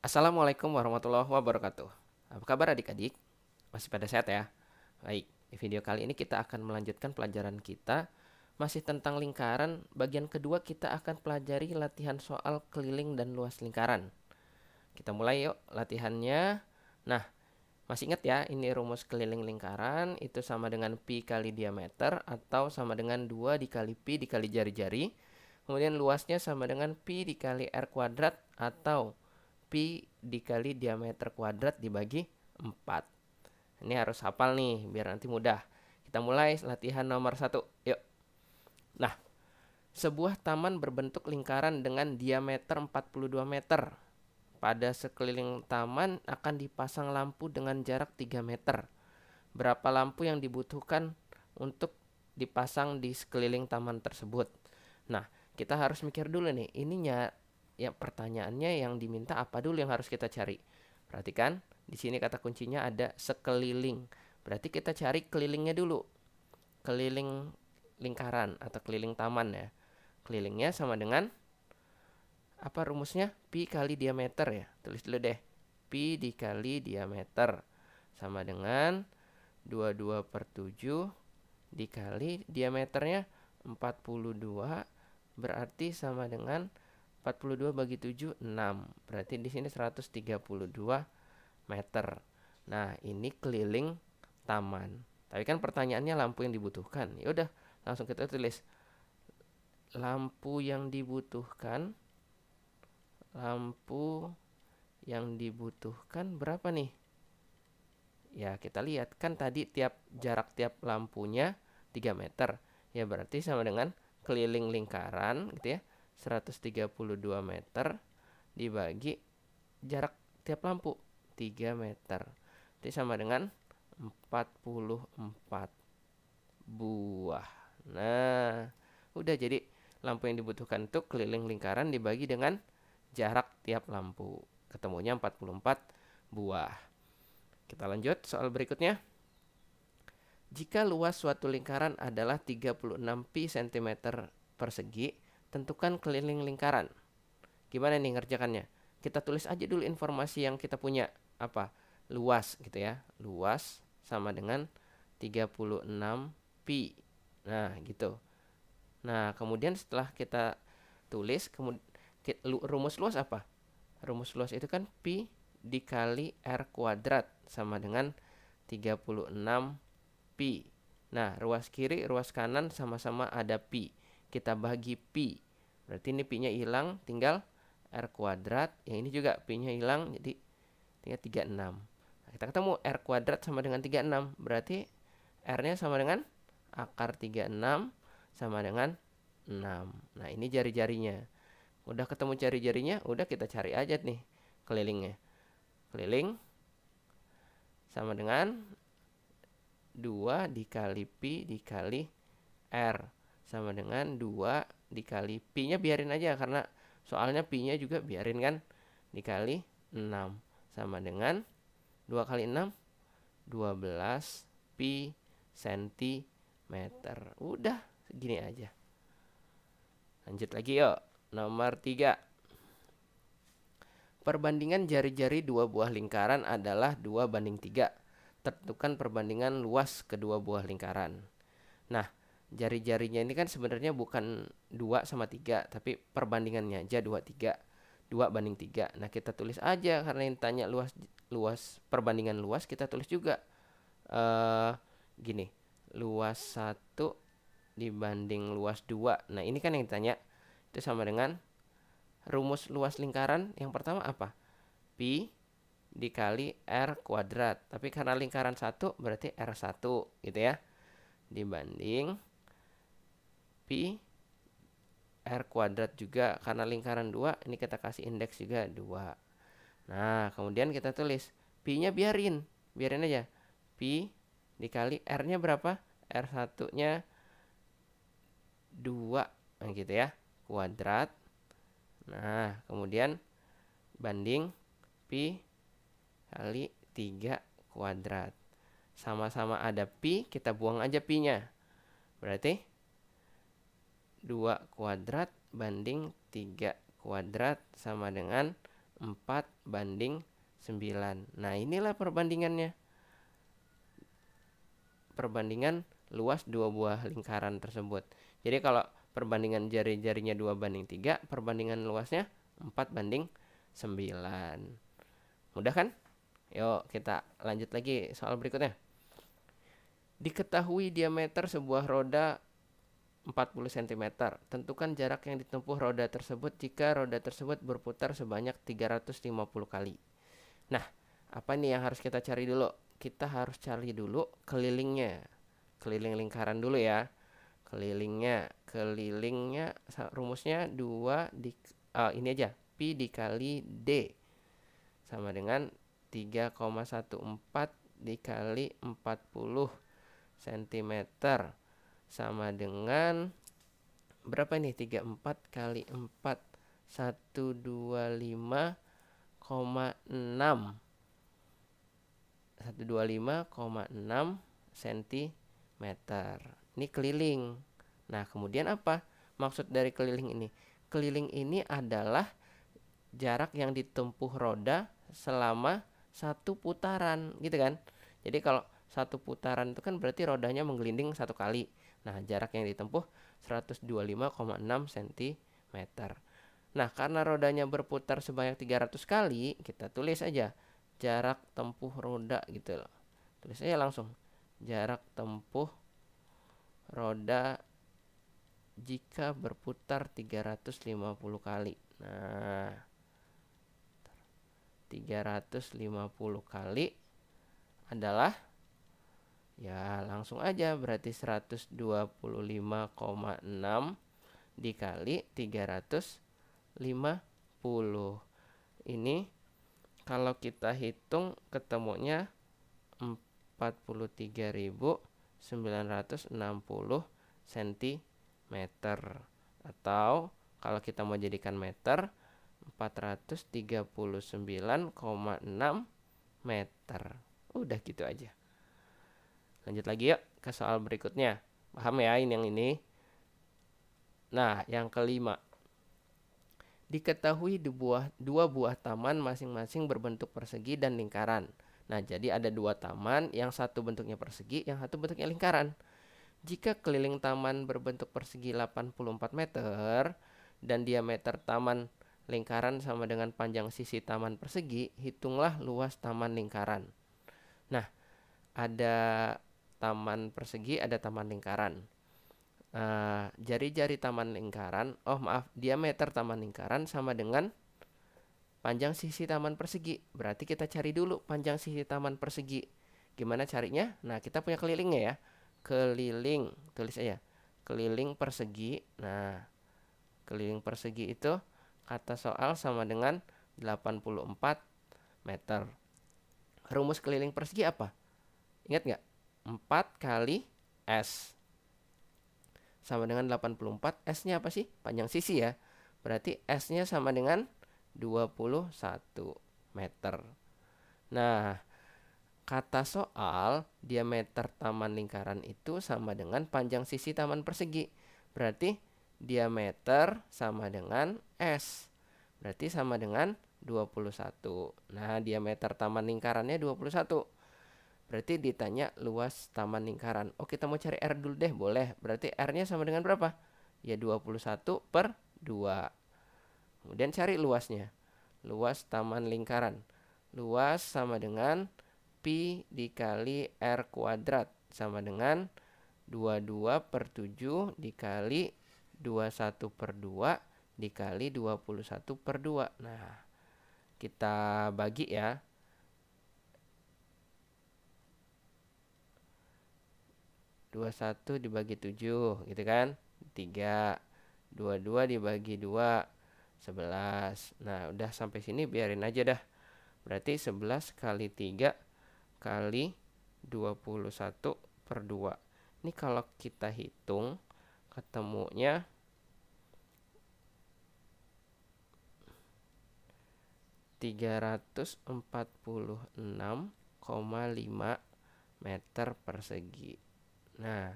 Assalamualaikum warahmatullahi wabarakatuh. Apa kabar adik-adik? Masih pada sehat ya? Baik, di video kali ini kita akan melanjutkan pelajaran kita. Masih tentang lingkaran, bagian kedua kita akan pelajari latihan soal keliling dan luas lingkaran. Kita mulai yuk latihannya. Nah, masih ingat ya, ini rumus keliling lingkaran itu sama dengan pi kali diameter atau sama dengan 2 dikali pi dikali jari-jari. Kemudian luasnya sama dengan pi dikali r kuadrat atau pi dikali diameter kuadrat dibagi 4. Ini harus hafal nih biar nanti mudah. Kita mulai latihan nomor 1. Yuk. Nah, sebuah taman berbentuk lingkaran dengan diameter 42 meter. Pada sekeliling taman akan dipasang lampu dengan jarak 3 meter. Berapa lampu yang dibutuhkan untuk dipasang di sekeliling taman tersebut? Nah, kita harus mikir dulu nih, ininya ya pertanyaannya yang diminta apa dulu yang harus kita cari. Perhatikan, di sini kata kuncinya ada sekeliling. Berarti kita cari kelilingnya dulu. Keliling lingkaran atau keliling taman ya. Kelilingnya sama dengan apa rumusnya? Pi kali diameter ya. Tulis dulu deh. Pi dikali diameter sama dengan 22/7 dikali diameternya 42, berarti sama dengan 42 bagi 7, 6. Berarti di sini 132 meter. Nah, ini keliling taman. Tapi kan pertanyaannya lampu yang dibutuhkan. Ya udah, langsung kita tulis lampu yang dibutuhkan. Lampu yang dibutuhkan berapa nih? Ya, kita lihat kan tadi jarak tiap lampunya 3 meter. Ya, berarti sama dengan keliling lingkaran gitu ya. 132 meter dibagi jarak tiap lampu 3 meter. Jadi sama dengan 44 buah. Nah, udah jadi lampu yang dibutuhkan itu keliling lingkaran dibagi dengan jarak tiap lampu. Ketemunya 44 buah. Kita lanjut soal berikutnya. Jika luas suatu lingkaran adalah 36 pi cm persegi, tentukan keliling lingkaran. Gimana nih ngerjakannya? Kita tulis aja dulu informasi yang kita punya. Apa? Luas gitu ya. Luas sama dengan 36 pi. Nah, gitu. Nah, kemudian setelah kita tulis, rumus luas apa? Rumus luas itu kan pi dikali r kuadrat sama dengan 36 pi. Nah, ruas kiri, ruas kanan sama-sama ada pi. Kita bagi pi. Berarti ini pi-nya hilang, tinggal r kuadrat. Yang ini juga pi-nya hilang, jadi tinggal 36. Nah, kita ketemu r kuadrat sama dengan 36. Berarti r-nya sama dengan akar 36 sama dengan 6. Nah, ini jari-jarinya. Udah ketemu jari-jarinya, udah kita cari aja nih kelilingnya. Keliling sama dengan 2 dikali pi dikali r sama dengan 2 dikali pi-nya biarin aja karena soalnya pi-nya juga biarin kan, dikali 6 sama dengan 2 kali 6 12 pi cm. Udah segini aja. Lanjut lagi yuk. Nomor 3. Perbandingan jari-jari dua buah lingkaran adalah 2:3. Tentukan perbandingan luas kedua buah lingkaran. Nah, jari-jarinya ini kan sebenarnya bukan 2 sama 3, tapi perbandingannya aja 2/3. 2:3. Nah, kita tulis aja karena yang tanya luas perbandingan luas, kita tulis juga gini. Luas 1 dibanding luas 2. Nah, ini kan yang ditanya. Itu sama dengan rumus luas lingkaran yang pertama apa? Pi dikali r kuadrat. Tapi karena lingkaran 1 berarti r1 gitu ya. Dibanding pi r kuadrat juga karena lingkaran 2, ini kita kasih indeks juga 2. Nah, kemudian kita tulis pi-nya biarin aja. Pi dikali r-nya berapa? R1-nya 2, nah gitu ya, kuadrat. Nah, kemudian banding pi kali 3 kuadrat. Sama-sama ada pi, kita buang aja pi-nya. Berarti 2 kuadrat banding 3 kuadrat sama dengan 4:9. Nah, inilah perbandingannya. Perbandingan luas dua buah lingkaran tersebut. Jadi kalau perbandingan jari-jarinya 2:3, perbandingan luasnya 4:9. Mudah kan? Yuk kita lanjut lagi soal berikutnya. Diketahui diameter sebuah roda 40 cm. Tentukan jarak yang ditempuh roda tersebut jika roda tersebut berputar sebanyak 350 kali. Nah, apa nih yang harus kita cari dulu? Kita harus cari dulu kelilingnya. Keliling lingkaran dulu ya. Kelilingnya rumusnya 2 ini aja, pi dikali d sama dengan 3,14 dikali 40 cm sama dengan berapa ini? 34 kali 4 125,6 cm. Ini keliling. Nah, kemudian apa maksud dari keliling ini? Keliling ini adalah jarak yang ditempuh roda selama satu putaran, gitu kan? Jadi kalau satu putaran itu kan berarti rodanya menggelinding satu kali. Nah, jarak yang ditempuh 125,6 cm. Nah, karena rodanya berputar sebanyak 300 kali, kita tulis aja jarak tempuh roda gitu loh. Tulis aja langsung. Jarak tempuh roda jika berputar 350 kali. Nah, 350 kali adalah, ya langsung aja, berarti 125,6 dikali 350. Ini kalau kita hitung ketemunya 43.960 cm. Atau kalau kita mau jadikan meter, 439,6 meter. Udah gitu aja. Lanjut lagi yuk ke soal berikutnya. Paham ya ini yang ini? Nah, yang kelima. Diketahui dua buah taman masing-masing berbentuk persegi dan lingkaran. Nah, jadi ada dua taman, yang satu bentuknya persegi, yang satu bentuknya lingkaran. Jika keliling taman berbentuk persegi 84 meter dan diameter taman lingkaran sama dengan panjang sisi taman persegi, hitunglah luas taman lingkaran. Nah, ada taman persegi, ada taman lingkaran. Jari-jari taman lingkaran, diameter taman lingkaran sama dengan panjang sisi taman persegi. Berarti kita cari dulu panjang sisi taman persegi. Gimana carinya? Nah, kita punya kelilingnya ya. Keliling, tulis aja. Keliling persegi. Nah, keliling persegi itu kata soal sama dengan 84 meter. Rumus keliling persegi apa? Ingat nggak? 4 kali S sama dengan 84. S-nya apa sih? Panjang sisi ya. Berarti S-nya sama dengan 21 meter. Nah, kata soal diameter taman lingkaran itu sama dengan panjang sisi taman persegi. Berarti diameter sama dengan S. Berarti sama dengan 21. Nah, diameter taman lingkarannya 21. Berarti ditanya luas taman lingkaran. Oh, kita mau cari R dulu deh, boleh. Berarti R-nya sama dengan berapa? Ya 21/2. Kemudian cari luasnya. Luas taman lingkaran. Luas sama dengan pi dikali R kuadrat. Sama dengan 22/7 dikali 21/2 dikali 21/2. Nah, kita bagi ya. 21 dibagi 7 gitu kan, 3. 22 dibagi 2, 11. Nah, udah sampai sini biarin aja dah. Berarti 11 kali 3 kali 21/2. Ini kalau kita hitung ketemunya 346,5 meter persegi. Nah,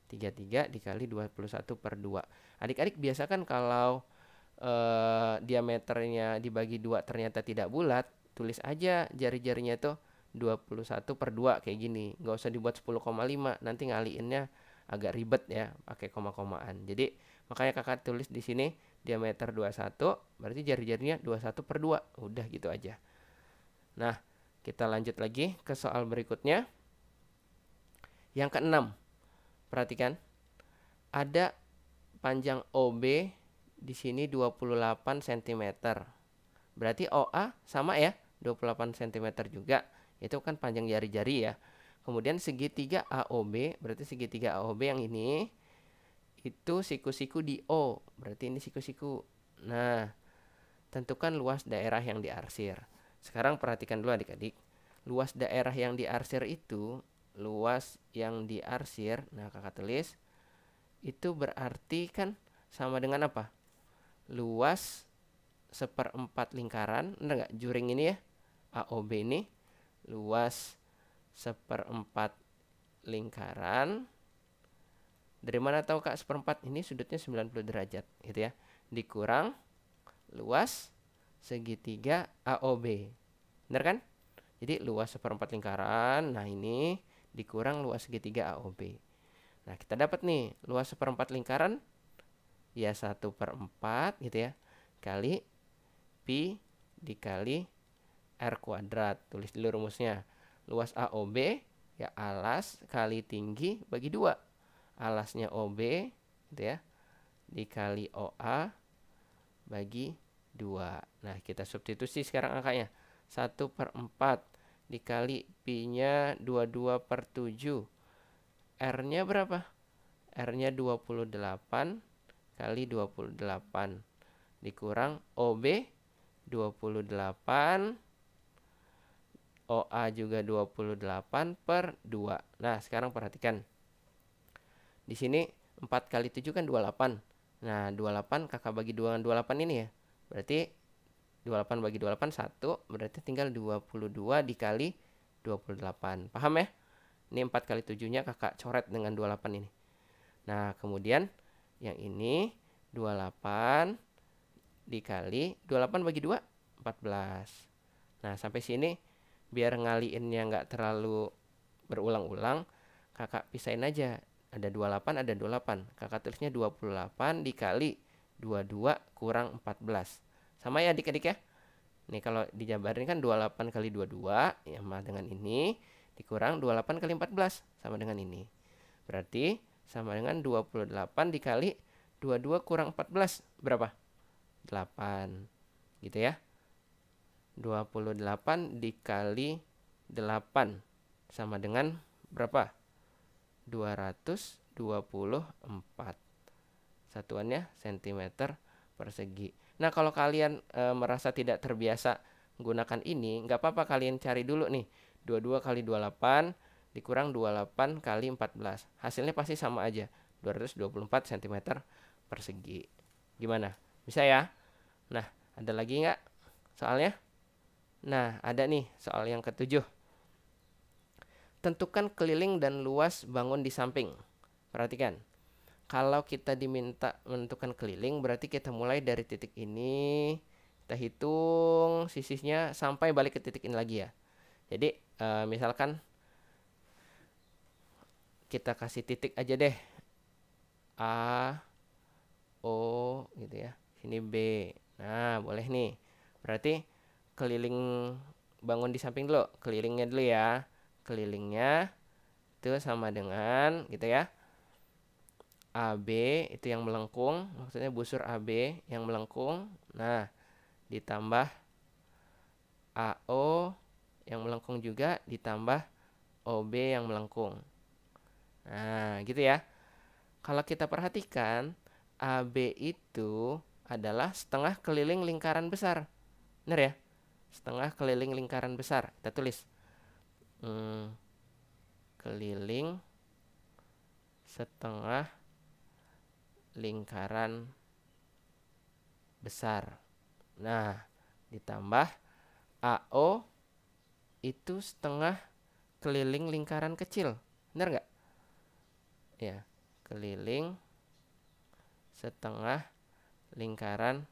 33 dikali 21/2. Adik-adik biasa kan kalau diameternya dibagi 2 ternyata tidak bulat, tulis aja jari-jarinya tuh 21/2 kayak gini. Nggak usah dibuat 10,5, nanti ngaliinnya agak ribet ya pakai koma-komaan. Jadi makanya kakak tulis di sini diameter 21, berarti jari-jarinya 21/2. Udah gitu aja. Nah, kita lanjut lagi ke soal berikutnya. Yang keenam, perhatikan. Ada panjang OB di sini 28 cm. Berarti OA sama ya, 28 cm juga. Itu kan panjang jari-jari ya. Kemudian segitiga AOB, berarti segitiga AOB yang ini itu siku-siku di O, berarti ini siku-siku. Nah, tentukan luas daerah yang diarsir. Sekarang perhatikan dulu adik-adik. Luas daerah yang diarsir itu, luas yang diarsir, nah kakak tulis, itu berarti kan sama dengan apa? Luas 1/4 lingkaran, bener nggak? Juring ini ya, AOB ini, luas 1/4 lingkaran. Dari mana tahu kak 1/4? Ini sudutnya 90 derajat gitu ya. Dikurang luas segitiga AOB. Bener kan? Jadi luas 1/4 lingkaran. Nah ini dikurang luas segitiga AOB. Nah kita dapat nih luas 1/4 lingkaran ya 1/4 gitu ya. Kali pi dikali R kuadrat. Tulis dulu rumusnya. Luas AOB ya alas kali tinggi bagi 2. Alasnya OB gitu ya, dikali OA bagi 2. Nah kita substitusi sekarang angkanya. 1/4 dikali pi nya 22/7. R nya berapa? R nya 28 kali 28 dikurang OB 28, OA juga 28/2. Nah sekarang perhatikan. Di sini 4 kali 7 kan 28. Nah 28 kakak bagi 2 dengan 28 ini ya. Berarti 28 bagi 28 1. Berarti tinggal 22 dikali 28. Paham ya? Ini 4 kali 7 nya kakak coret dengan 28 ini. Nah kemudian yang ini 28 dikali 28 bagi 2 14. Nah sampai sini biar ngaliinnya nggak terlalu berulang-ulang, kakak pisahin aja. Ada 28, ada 28. Kakak tulisnya 28 dikali 22 kurang 14. Sama ya adik-adik ya. Nih kalau dijabarin kan 28 kali 22 ya sama dengan ini. Dikurang 28 kali 14 sama dengan ini. Berarti sama dengan 28 dikali 22 kurang 14. Berapa? 8. Gitu ya. 28 dikali 8 sama dengan berapa? 224. Satuannya cm persegi. Nah kalau kalian merasa tidak terbiasa menggunakan ini, nggak apa-apa, kalian cari dulu nih 22 kali 28 dikurang 28 kali 14. Hasilnya pasti sama aja, 224 cm persegi. Gimana? Bisa ya? Nah ada lagi nggak soalnya? Nah ada nih soal yang ketujuh. Tentukan keliling dan luas bangun di samping. Perhatikan. Kalau kita diminta menentukan keliling, berarti kita mulai dari titik ini. Kita hitung sisihnya sampai balik ke titik ini lagi ya. Jadi misalkan kita kasih titik aja deh. A, O gitu ya. Sini B. Nah boleh nih. Berarti keliling bangun di samping dulu. Kelilingnya dulu ya. Kelilingnya itu sama dengan gitu ya, AB itu yang melengkung, maksudnya busur AB yang melengkung. Nah ditambah AO yang melengkung juga, ditambah OB yang melengkung. Nah gitu ya. Kalau kita perhatikan AB itu adalah setengah keliling lingkaran besar. Benar ya? Setengah keliling lingkaran besar. Kita tulis keliling setengah lingkaran besar. Nah ditambah AO itu setengah keliling lingkaran kecil. Benar nggak? Ya, keliling setengah lingkaran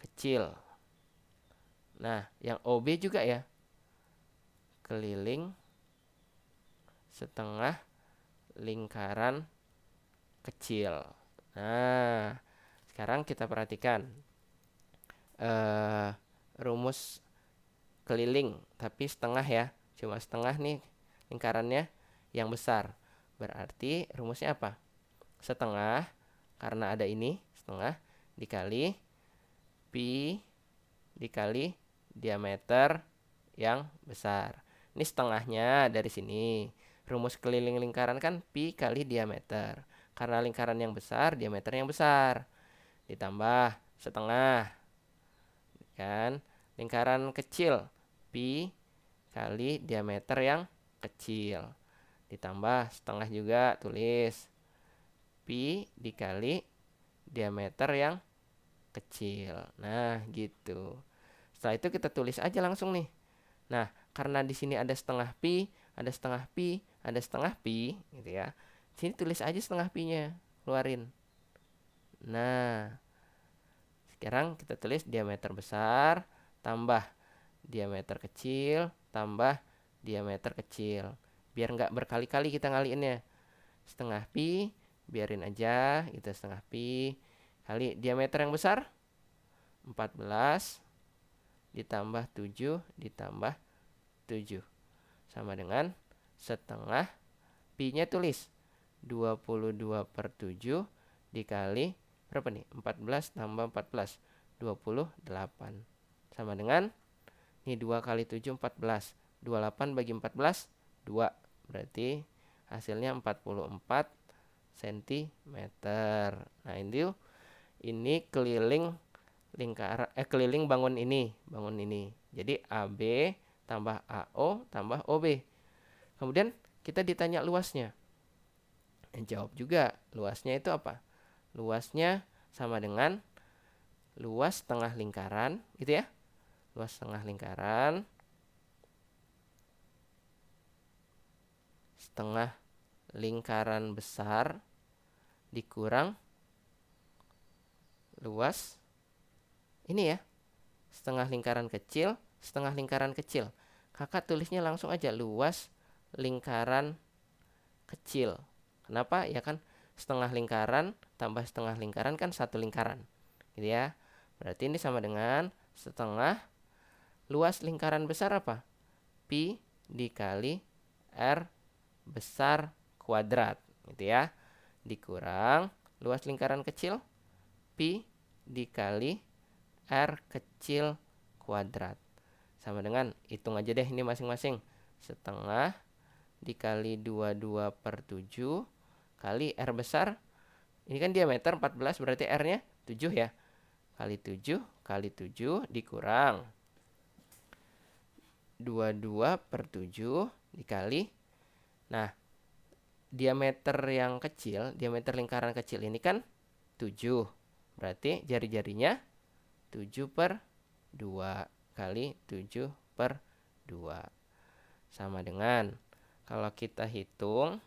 kecil. Nah, yang OB juga ya. Keliling setengah lingkaran kecil. Nah, sekarang kita perhatikan rumus keliling tapi setengah ya. Cuma setengah nih lingkarannya yang besar. Berarti rumusnya apa? Setengah, karena ada ini setengah, dikali pi dikali diameter yang besar. Ini setengahnya dari sini. Rumus keliling lingkaran kan pi kali diameter. Karena lingkaran yang besar, diameter yang besar. Ditambah setengah. Kan? Lingkaran kecil, pi kali diameter yang kecil. Ditambah setengah juga, tulis pi dikali diameter yang kecil. Nah, gitu. Setelah itu kita tulis aja langsung nih. Nah, karena di sini ada setengah pi, ada setengah pi, ada setengah pi, gitu ya. Sini tulis aja setengah pi-nya, keluarin. Nah, sekarang kita tulis diameter besar tambah diameter kecil tambah diameter kecil. Biar nggak berkali-kali kita ngaliinnya. Setengah pi, biarin aja, itu setengah pi kali diameter yang besar 14 ditambah 7 ditambah 7 sama dengan setengah pi-nya tulis 22/7 dikali berapa nih? 14 tambah 14 28 sama dengan ini 2 kali 7 14. 28 bagi 14 2. Berarti hasilnya 44 cm. Nah, ini keliling lingkaran keliling bangun ini. Jadi AB tambah AO tambah OB. Kemudian kita ditanya luasnya. Jawab juga. Luasnya itu apa? Luasnya sama dengan luas tengah lingkaran, gitu ya. Luas tengah lingkaran setengah lingkaran besar dikurang luas ini ya, setengah lingkaran kecil, setengah lingkaran kecil. Kakak tulisnya langsung aja luas lingkaran kecil. Kenapa? Ya kan setengah lingkaran tambah setengah lingkaran kan satu lingkaran, gitu ya. Berarti ini sama dengan setengah luas lingkaran besar apa? Pi dikali R besar kuadrat, gitu ya. Dikurang luas lingkaran kecil pi dikali R kecil kuadrat. Sama dengan, hitung aja deh ini masing-masing. Setengah dikali 22/7 kali R besar. Ini kan diameter 14, berarti R-nya 7 ya. Kali 7 kali 7 dikurang 22/7 dikali. Nah, diameter yang kecil, diameter lingkaran kecil ini kan 7. Berarti jari-jarinya 7/2 kali 7/2. Sama dengan, kalau kita hitung,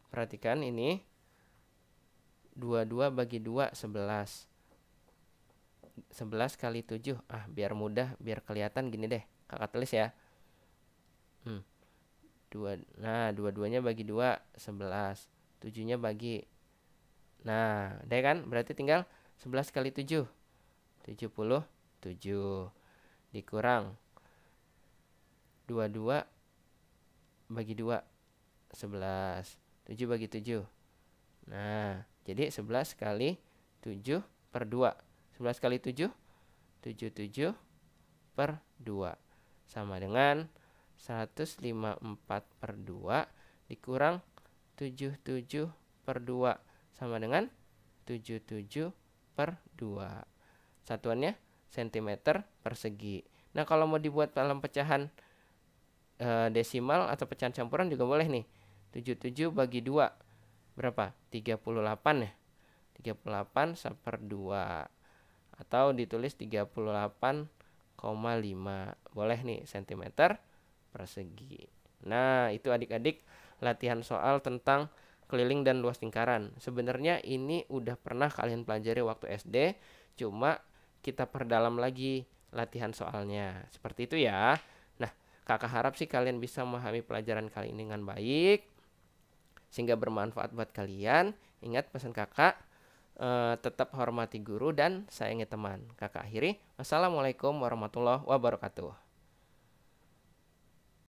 perhatikan ini 22 bagi 2 11. 11 kali 7. Biar mudah, biar kelihatan gini deh. Kakak tulis ya. Nah, dua-duanya bagi 2 11. 7-nya bagi. Nah, deh kan? Berarti tinggal 11 kali 7 77 dikurang 22 bagi 2 11. 7 bagi 7. Nah, jadi 11 kali 7/2. 11 kali 7 77/2 sama dengan 154/2 dikurang 77/2 sama dengan 77/2. Satuannya cm persegi. Nah, kalau mau dibuat dalam pecahan desimal atau pecahan campuran juga boleh nih. 77 bagi 2 berapa? 38 ya. 38/2 atau ditulis 38,5. Boleh nih cm persegi. Nah, itu adik-adik latihan soal tentang keliling dan luas lingkaran. Sebenarnya ini udah pernah kalian pelajari waktu SD, cuma kita perdalam lagi latihan soalnya. Seperti itu ya. Nah, kakak harap sih kalian bisa memahami pelajaran kali ini dengan baik, sehingga bermanfaat buat kalian. Ingat pesan kakak, tetap hormati guru dan sayangi teman. Kakak akhiri, wassalamualaikum warahmatullahi wabarakatuh.